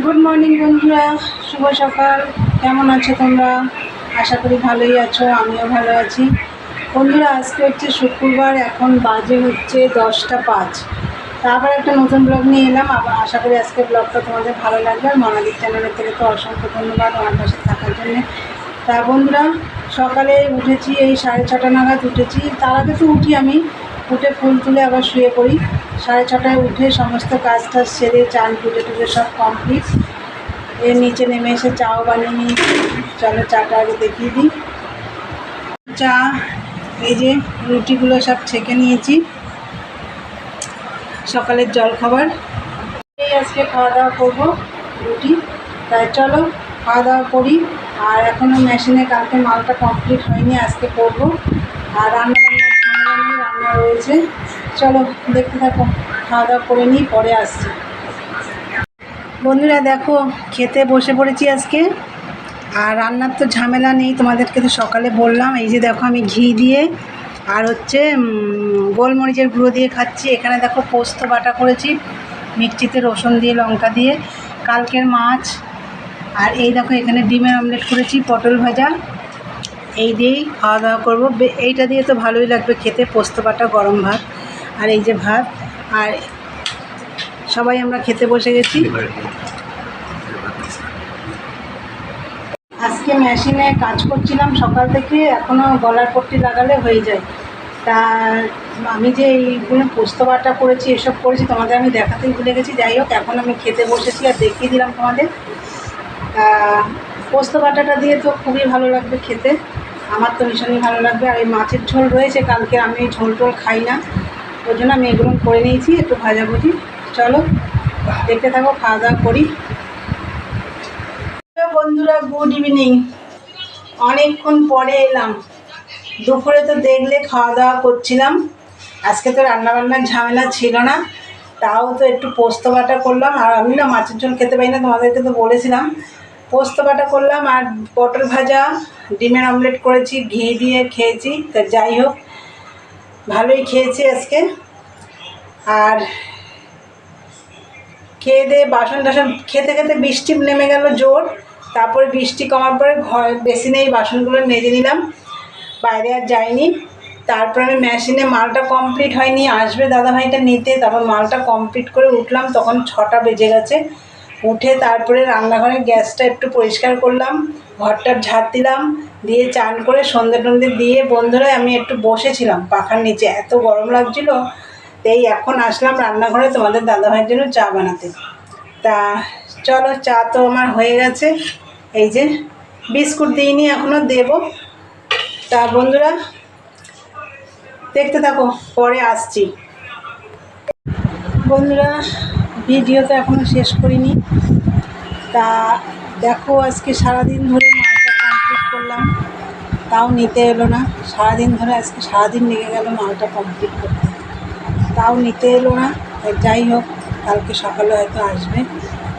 Good morning বন্ধুরা, শুভ সকাল। কেমন আছো তোমরা? আশা করি ভালোই আছো, আমিও ভালো আছি। বন্ধুরা, আজকে হচ্ছে শুক্রবার, এখন বাজে হচ্ছে 10টা 5। তারপর একটা নতুন ব্লগ নিয়ে এলাম। আবার আশা করি আজকে ব্লগটা তোমাদের ভালো লাগবে। আর মনালির চ্যানেলের থেকে তো অসংখ্য ধন্যবাদ আমার পাশে থাকার জন্যে। তা বন্ধুরা, সকালে উঠেছি, এই 6:30 নাগাদ উঠেছি। তার আগে তো উঠি আমি, উঠে ফুল তুলে আবার শুয়ে পড়ি। 6:30টায় উঠে সমস্ত কাজ টাজ সেরে চান পুজো টুজো সব কমপ্লিট। এর নিচে নেমে এসে চাও বানিয়ে নিয়েছি। চলো চাটা আগে দেখিয়ে দিই। চা, এই যে রুটিগুলো সব ছেঁকে নিয়েছি, সকালের জলখাবার। এই আজকে খাওয়া দাওয়া করবো, রুটি। তাই চলো খাওয়া দাওয়া করি। আর এখনও মেশিনে কালকে মালটা কমপ্লিট হয়নি, আজকে করবো। আর রান্নাবান্নার ঝামেলা নিয়ে রান্না রয়েছে। চলো দেখতে থাকো, খাওয়া দাওয়া করে নিই, পরে আসছি। বন্ধুরা দেখো, খেতে বসে পড়েছি আজকে। আর রান্নার তো ঝামেলা নেই, তোমাদেরকে তো সকালে বললাম। এই যে দেখো, আমি ঘি দিয়ে আর হচ্ছে গোলমরিচের গুঁড়ো দিয়ে খাচ্ছি। এখানে দেখো পোস্ত বাটা করেছি, মিক্সিতে রসুন দিয়ে লঙ্কা দিয়ে, কালকের মাছ। আর এই দেখো এখানে ডিমের অমলেট করেছি, পটল ভাজা। এই দিয়েই খাওয়া দাওয়া করবো। এইটা দিয়ে তো ভালোই লাগবে খেতে, পোস্ত বাটা, গরম ভাত। আর এই যে ভাত। আর সবাই আমরা খেতে বসে গেছি। আজকে মেশিনে কাজ করছিলাম সকাল থেকে, এখনও গলার পট্টি লাগালে হয়ে যায়। তা আমি যে এইগুলো পোস্ত বাটা করেছি, এসব করেছি, তোমাদের আমি দেখাতেই ভুলে গেছি। যাই হোক, এখন আমি খেতে বসেছি আর দেখিয়ে দিলাম তোমাদের। পোস্ত বাটাটা দিয়ে তো খুবই ভালো লাগবে খেতে, আমার তো ভীষণই ভালো লাগবে। আর এই মাছের ঝোল রয়েছে কালকে, আমি ঝোল টোল খাই না, ওই জন্য আমি এগুলো করে নিয়েছি একটু ভাজাভুজি। চলো দেখতে থাকো, খাওয়া দাওয়া করি। বন্ধুরা, গুড ইভিনিং। অনেকক্ষণ পরে এলাম। দুপুরে তো দেখলে খাওয়া দাওয়া করছিলাম। আজকে তো রান্নাবান্নার ঝামেলা ছিল না, তাও তো একটু পোস্ত বাটা করলাম। আর আমি না মাছের ঝোল খেতে পারি না, তোমাদেরকে তো বলেছিলাম। পোস্ত বাটা করলাম আর পটল ভাজা, ডিমের অমলেট করেছি, ঘি দিয়ে খেয়েছি। তা যাই হোক, ভালোই খেয়েছি আজকে। আর খেয়ে দিয়ে বাসন টাসন, খেতে খেতে বৃষ্টি নেমে গেল জোর। তারপরে বৃষ্টি কমার পরে ঘর বেসিনে এই বাসনগুলো মেজে নিলাম, বাইরে আর যাইনি। তারপর আমি মেশিনে মালটা কমপ্লিট হয়নি, আসবে দাদাভাইটা নিতে। তারপর মালটা কমপ্লিট করে উঠলাম, তখন 6টা বেজে গেছে। উঠে তারপরে রান্নাঘরের গ্যাসটা একটু পরিষ্কার করলাম, ঘরটার ঝাড় দিলাম, দিয়ে চান করে সন্ধ্যে টন্ধে দিয়ে বন্ধুরা আমি একটু বসেছিলাম পাখার নিচে, এত গরম লাগছিল। এই এখন আসলাম রান্নাঘরে তোমাদের দাদাভাইয়ের জন্য চা বানাতে। তা চলো, চা তো আমার হয়ে গেছে। এই যে বিস্কুট দিইনি, এখনও দেবো। তা বন্ধুরা দেখতে থাকো, পরে আসছি। বন্ধুরা, ভিডিও তো এখনও শেষ করিনি। তা দেখো, আজকে সারাদিন ধরে মালটা কমপ্লিট করলাম, তাও নিতে এলো না। সারাদিন ধরে আজকে সারাদিন লেগে গেল মালটা কমপ্লিট করতে, তাও নিতে এলো না। যাই হোক, কালকে সকালে হয়তো আসবে।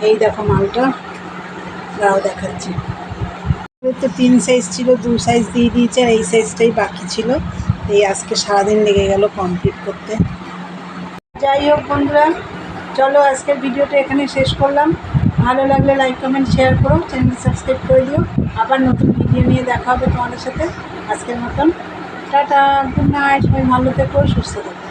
এই দেখো মালটা, তাও দেখাচ্ছি। তো 3 সাইজ ছিল, 2 সাইজ দিয়ে দিয়েছে, আর এই সাইজটাই বাকি ছিল। এই আজকে সারাদিন লেগে গেল কমপ্লিট করতে। যাই হোক বন্ধুরা, চলো আজকের ভিডিওটা এখানে শেষ করলাম। ভালো লাগলে লাইক কমেন্ট শেয়ার করো, চ্যানেল সাবস্ক্রাইব করে দিও। আবার নতুন ভিডিও নিয়ে দেখা হবে তোমাদের সাথে। আজকের মতন টাটা, গুড নাইট। সবাই ভালো থেকো, সুস্থ থেকো।